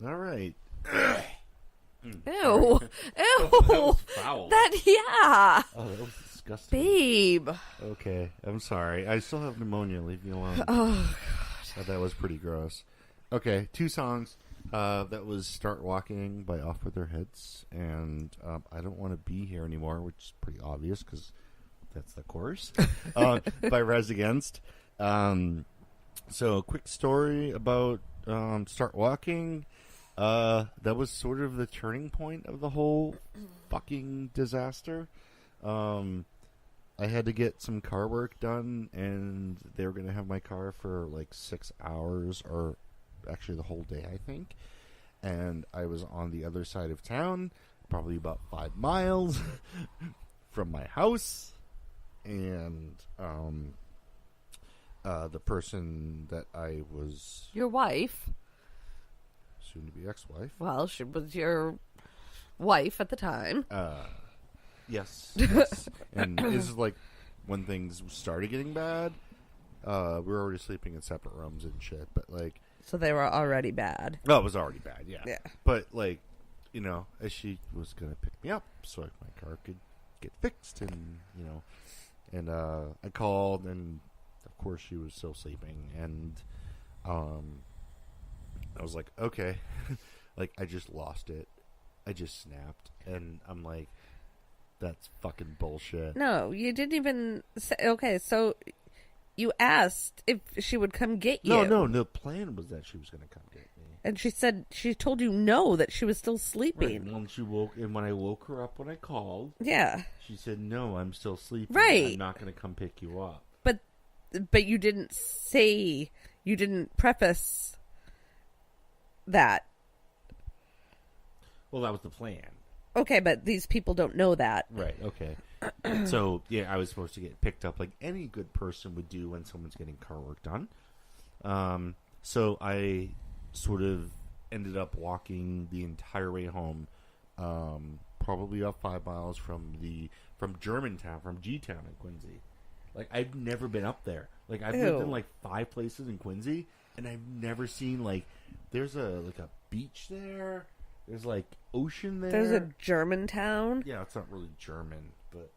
All right. Ew. Oh, that was foul. Yeah. Oh, that was disgusting. Babe. Okay, I'm sorry. I still have pneumonia. Leave me alone. Oh, God. That was pretty gross. Okay, 2 songs. That was Start Walking by Off With Their Heads, and I Don't Want to Be Here Anymore, which is pretty obvious because that's the chorus, by Res Against. So, a quick story about Start Walking. That was sort of the turning point of the whole fucking disaster. I had to get some car work done, and they were going to have my car for like 6 hours, or actually the whole day, I think. And I was on the other side of town, probably about 5 miles from my house. And the person that I was... your wife. Soon-to-be ex-wife. Well, she was your wife at the time. Yes. And this is like when things started getting bad. We were already sleeping in separate rooms and shit, but like... So they were already bad. Oh, it was already bad, yeah. Yeah. But like, you know, as she was going to pick me up so my car could get fixed, and, you know, and I called, and of course she was still sleeping, and I was like, okay. Like, I just lost it. I just snapped, and I'm like, that's fucking bullshit. No, you didn't even say... Okay, so you asked if she would come get you. No, the plan was that she was going to come get me. And she said, she told you no, that she was still sleeping. Right. When I woke her up when I called, yeah, she said, no, I'm still sleeping. Right. I'm not going to come pick you up. But you didn't say, you didn't preface that. Well, that was the plan. Okay, but these people don't know that. Right, okay. So, yeah, I was supposed to get picked up like any good person would do when someone's getting car work done. So I sort of ended up walking the entire way home, probably about 5 miles from Germantown, from G-Town in Quincy. Like, I've never been up there. Like, I've lived in like 5 places in Quincy, and I've never seen like, there's a beach there. There's like ocean there. There's a Germantown. Yeah, it's not really German, but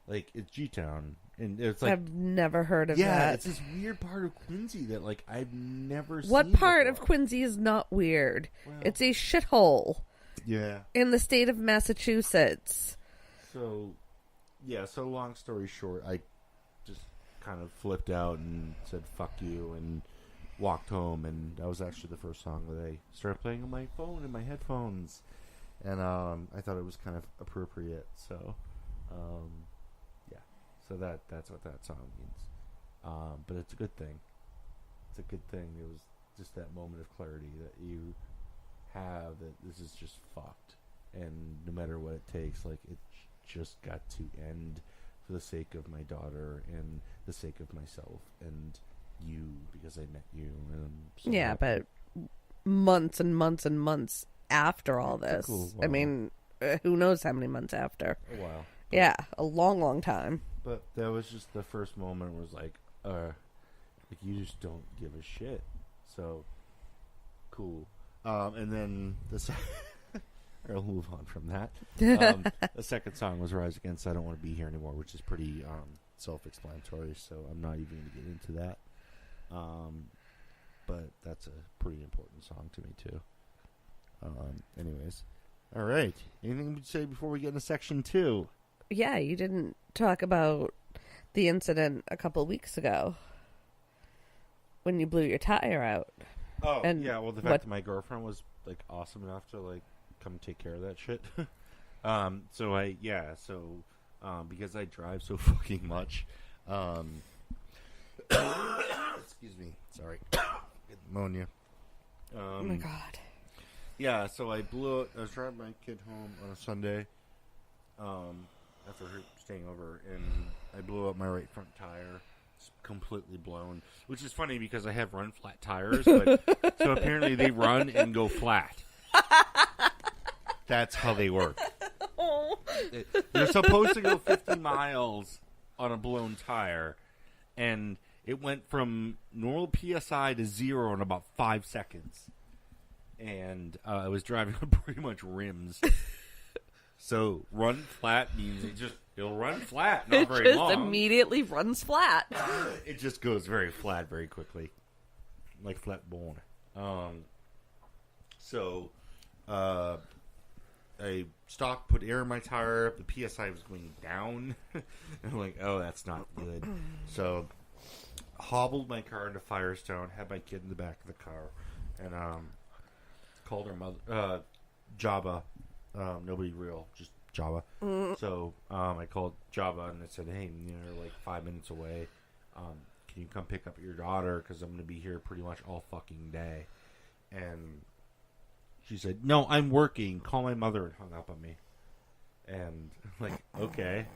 like it's G-Town, and it's like I've never heard of that. Yeah, it's this weird part of Quincy that like I've never seen. What part before. of Quincy is not weird? Well, it's a shithole. Yeah. In the state of Massachusetts. So, yeah. So long story short, I just kind of flipped out and said "fuck you" and walked home, and that was actually the first song that I started playing on my phone in my headphones, and I thought it was kind of appropriate. So, yeah. So that's what that song means. But it's a good thing. It's a good thing. It was just that moment of clarity that you have that this is just fucked, and no matter what it takes, like it just got to end for the sake of my daughter and the sake of myself and you, because I met you. And I'm so yeah, happy. but months and months and months after all this. Cool. I mean, who knows how many months after? A while. Yeah, a long, long time. But that was just the first moment where it was like you just don't give a shit. So, cool. And then I'll move on from that. The second song was Rise Against I Don't Want to Be Here Anymore, which is pretty self-explanatory, so I'm not even going to get into that. But that's a pretty important song to me, too. Anyways. All right. Anything you'd say before we get into section 2? Yeah, you didn't talk about the incident a couple weeks ago when you blew your tire out. Oh, and yeah. Well, the fact that my girlfriend was like awesome enough to like come take care of that shit. Because I drive so fucking much. Excuse me. Sorry. Get pneumonia. Oh my God. Yeah, so I blew it. I was driving my kid home on a Sunday after her staying over, and I blew up my right front tire. It's completely blown, which is funny because I have run flat tires, but so apparently they run and go flat. That's how they work. They're supposed to go 50 miles on a blown tire, and it went from normal PSI to 0 in about 5 seconds. and I was driving on pretty much rims. So run flat means it'll run flat, not very long. It just immediately runs flat. It just goes very flat very quickly, like flat bone. So I stopped, put air in my tire. The PSI was going down. And I'm like, oh, that's not good. So hobbled my car into Firestone, had my kid in the back of the car, and called her mother, Jabba. Nobody real, just Java. So I called Java and I said, hey, you're like 5 minutes away. Can you come pick up your daughter? Because I'm going to be here pretty much all fucking day. And she said, no, I'm working. Call my mother, and hung up on me. And I'm like, okay.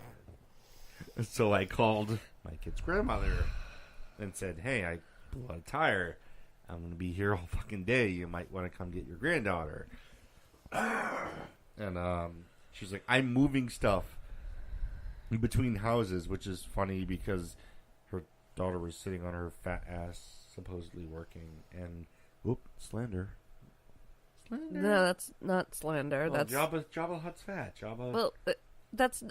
So I called my kid's grandmother and said, hey, I blew a tire. I'm going to be here all fucking day. You might want to come get your granddaughter. And she's like, I'm moving stuff in between houses, which is funny because her daughter was sitting on her fat ass, supposedly working. And, slander. No, that's not slander. Well, that's Jabba Hutt's fat. Jabba. Well, that's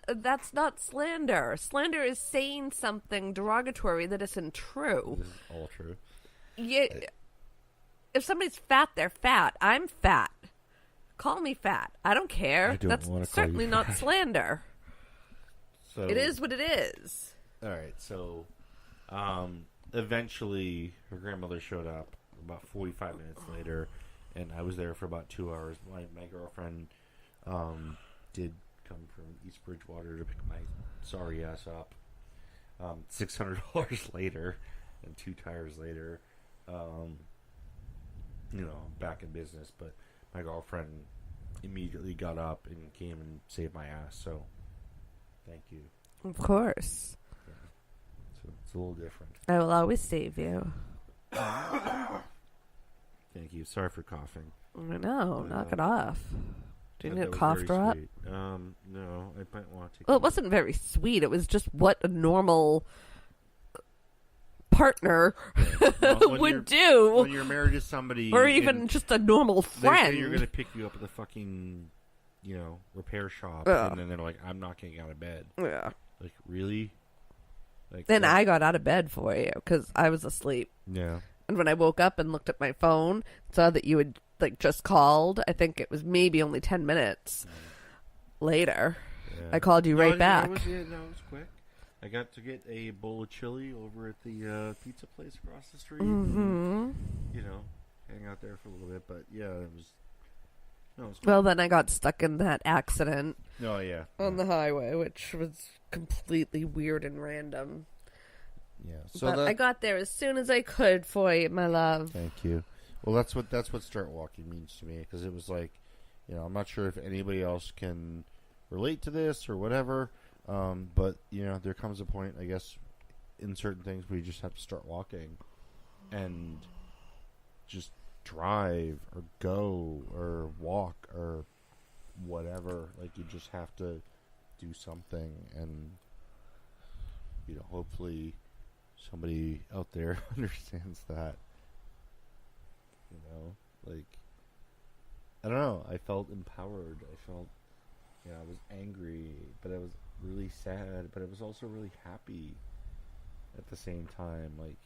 not slander. Slander is saying something derogatory that isn't true. This is all true. Yeah, if somebody's fat, they're fat. I'm fat. Call me fat. I don't care. That's certainly not slander. So it is what it is. All right. So, eventually, her grandmother showed up about 45 minutes later, and I was there for about 2 hours. My girlfriend did come from East Bridgewater to pick my sorry ass up. $600 later, and 2 tires later, back in business, but my girlfriend immediately got up and came and saved my ass, so thank you. Of course. Yeah. So it's a little different. I will always save you. Thank you. Sorry for coughing. I know. Knock it off. Do you need a cough drop? Sweet. No. I might want to take Well, it wasn't very sweet. It was just what a normal partner would do when you're married to somebody, or even just a normal friend. They say you're going to pick you up at the fucking, repair shop, and then they're like, "I'm not getting out of bed." Yeah, like really. Like then I got out of bed for you because I was asleep. Yeah, and when I woke up and looked at my phone, saw that you had just called. I think it was maybe only 10 minutes later. Yeah. I called you right back. It was quick. I got to get a bowl of chili over at the pizza place across the street. Mm-hmm. And, hang out there for a little bit. But, yeah, it was cool. Well, then I got stuck in that accident. Oh, yeah. On the highway, which was completely weird and random. Yeah. So I got there as soon as I could for you, my love. Thank you. Well, that's what start walking means to me, because it was like, I'm not sure if anybody else can relate to this or whatever. But, there comes a point, I guess, in certain things where you just have to start walking and just drive or go or walk or whatever. Like, you just have to do something, and, hopefully somebody out there understands that. I don't know. I felt empowered. I felt, I was angry, but I was really sad, but I was also really happy at the same time. Like,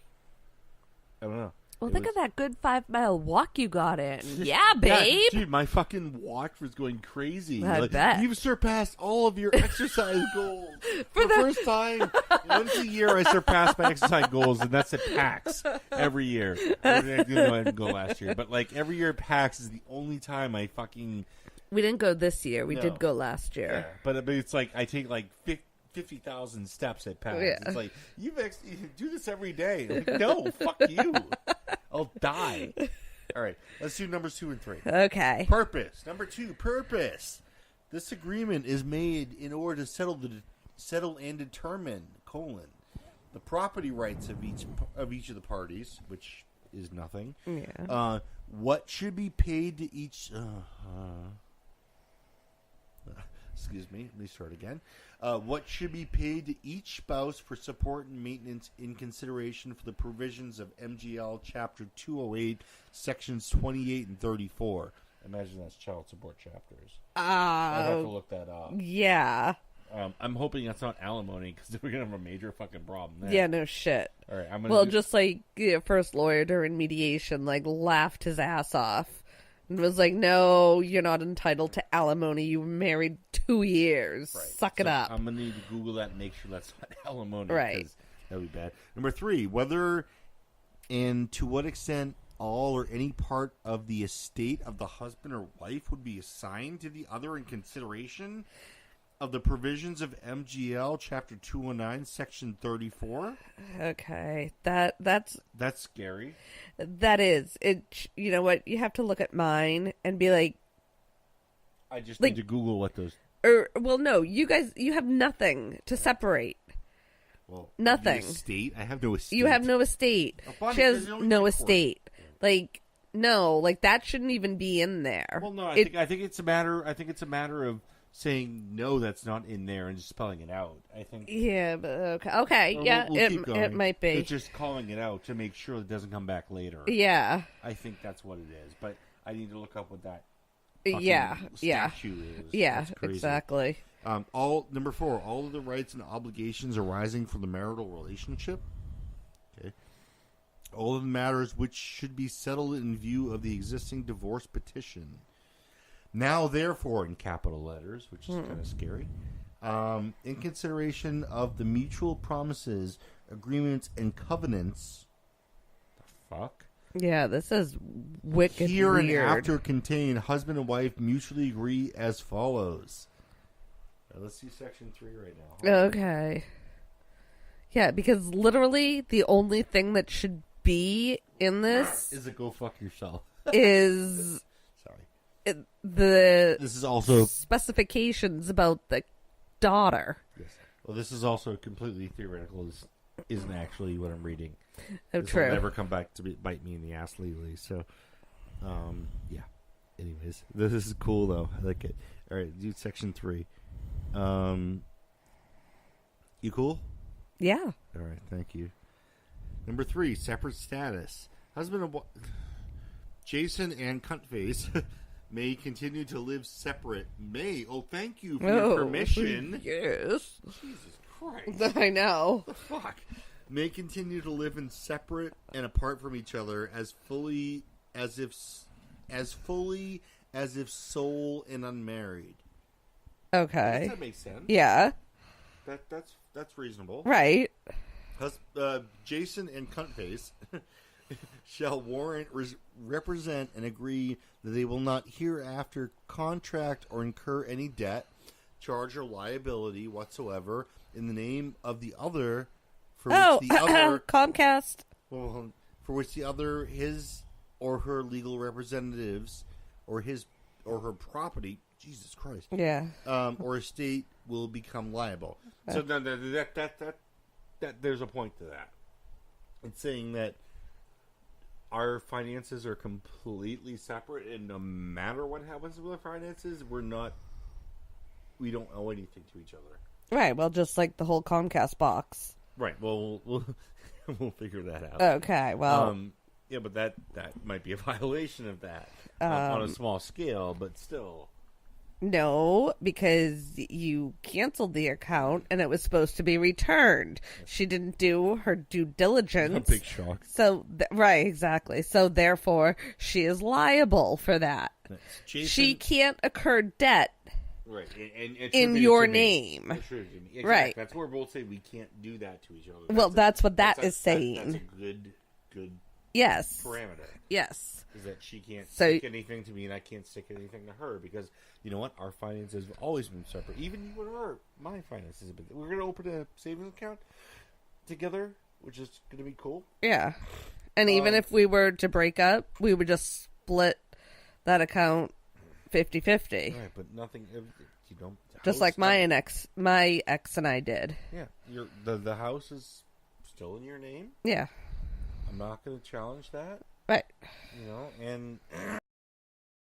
I don't know. Well, think of that good 5-mile walk you got in. Yeah, babe. Yeah, dude, my fucking walk was going crazy. I bet. You've surpassed all of your exercise goals. For the first time, once a year, I surpassed my exercise goals, and that's at PAX every year. I didn't go last year, but every year at PAX is the only time I fucking... We didn't go this year. We did go last year. Yeah, but it's like I take 50,000 steps at PAX. Yeah. It's like, you do this every day. Like, no, fuck you. I'll die. All right, let's do numbers 2 and 3. Okay. Purpose. Number 2, purpose. This agreement is made in order to settle and determine, the property rights of each of the parties, which is nothing. Yeah. What should be paid to each... Excuse me. Let me start again. What should be paid to each spouse for support and maintenance in consideration for the provisions of MGL Chapter 208, Sections 28 and 34. Imagine that's child support chapters. I have to look that up. Yeah. I'm hoping that's not alimony because we're gonna have a major fucking problem there. Yeah, no shit. All right, I'm gonna just like first lawyer during mediation, like laughed his ass off and was like, "No, you're not entitled to alimony. You were married 2 years. Right. Suck it up." I'm gonna need to Google that and make sure that's not alimony. Right. That would be bad. Number 3, whether and to what extent all or any part of the estate of the husband or wife would be assigned to the other in consideration of the provisions of MGL Chapter 209, Section 34. Okay, that's scary. That is it. You know what? You have to look at mine and be like, I just need to Google what those. Well, no, you guys, you have nothing to separate. Well, nothing. Estate. I have no estate. You have no estate. She has no estate. Like, no, like that shouldn't even be in there. Well, no, I think it's a matter. I think it's a matter of saying no, that's not in there, and just spelling it out. I think. Yeah, but okay, yeah, we'll keep going. It might be. It's just calling it out to make sure it doesn't come back later. Yeah, I think that's what it is, but I need to look up what that. Statute is. Yeah, exactly. Number 4, all of the rights and obligations arising from the marital relationship. Okay. All of the matters which should be settled in view of the existing divorce petition. Now, therefore, in capital letters, which is kind of scary, in consideration of the mutual promises, agreements, and covenants. The fuck? Yeah, this is wicked Here weird. and after contain husband and wife mutually agree as follows. Now, let's see Section 3 right now. Okay. Yeah, because literally the only thing that should be in this is a go fuck yourself. Is sorry. This is also specifications about the daughter. Yes. Well, this is also completely theoretical. This isn't actually what I'm reading. Oh, this true. will never come back to bite me in the ass legally. So, yeah. Anyways, this is cool though. I like it. All right, do Section 3. You cool? Yeah. All right, thank you. Number 3, separate status. Husband and Jason and Cuntface may continue to live separate. May. Oh, thank you for your permission. Yes. Jesus Christ. I know. What the fuck? May continue to live in separate and apart from each other as fully as if sole and unmarried. Okay. That makes sense. Yeah. That's reasonable. Right. Jason and Cuntface shall warrant, represent, and agree that they will not hereafter contract or incur any debt, charge, or liability whatsoever in the name of the other. Comcast. Well, for which the other, his or her legal representatives, or his or her property, Jesus Christ, yeah, or estate will become liable. So that there's a point to that. It's saying that our finances are completely separate, and no matter what happens with our finances, we don't owe anything to each other. Right. Well, just like the whole Comcast box. Right. Well, we'll figure that out. Okay. Well. Yeah, but that might be a violation of that on a small scale, but still. No, because you canceled the account and it was supposed to be returned. She didn't do her due diligence. A big shock. So, right, exactly. So, therefore, she is liable for that. Jason, she can't incur debt. Right, and in your name. Exactly. Right. That's where we're both saying we can't do that to each other. Well, that's what that is saying. That's a good yes parameter. Yes. Is that she can't stick anything to me and I can't stick anything to her because, you know what, our finances have always been separate. Even my finances have been. We're going to open a savings account together, which is going to be cool. Yeah. And even if we were to break up, we would just split that account 50-50. Right, but nothing. You don't. Just like my ex and I did. Yeah, the house is still in your name. Yeah, I'm not going to challenge that. Right. You know, and